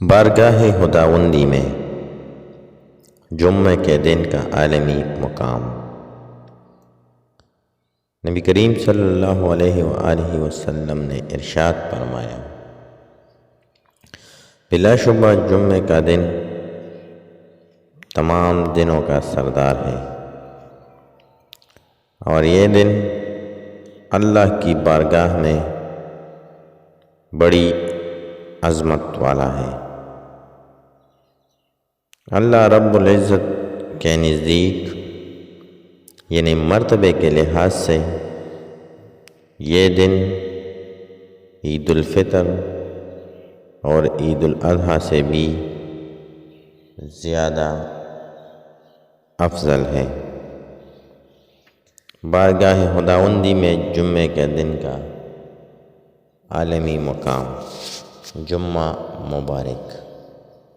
بارگاہ خداوندی میں جمعہ کے دن کا عالمی مقام۔ نبی کریم صلی اللہ علیہ وآلہ وسلم نے ارشاد فرمایا، بلا شبہ جمعہ کا دن تمام دنوں کا سردار ہے، اور یہ دن اللہ کی بارگاہ میں بڑی عظمت والا ہے۔ اللہ رب العزت کے نزدیک یعنی مرتبے کے لحاظ سے یہ دن عید الفطر اور عید الاضحیٰ سے بھی زیادہ افضل ہے۔ بارگاہ خداوندی میں جمعے کے دن کا عالمی مقام۔ جمعہ مبارک۔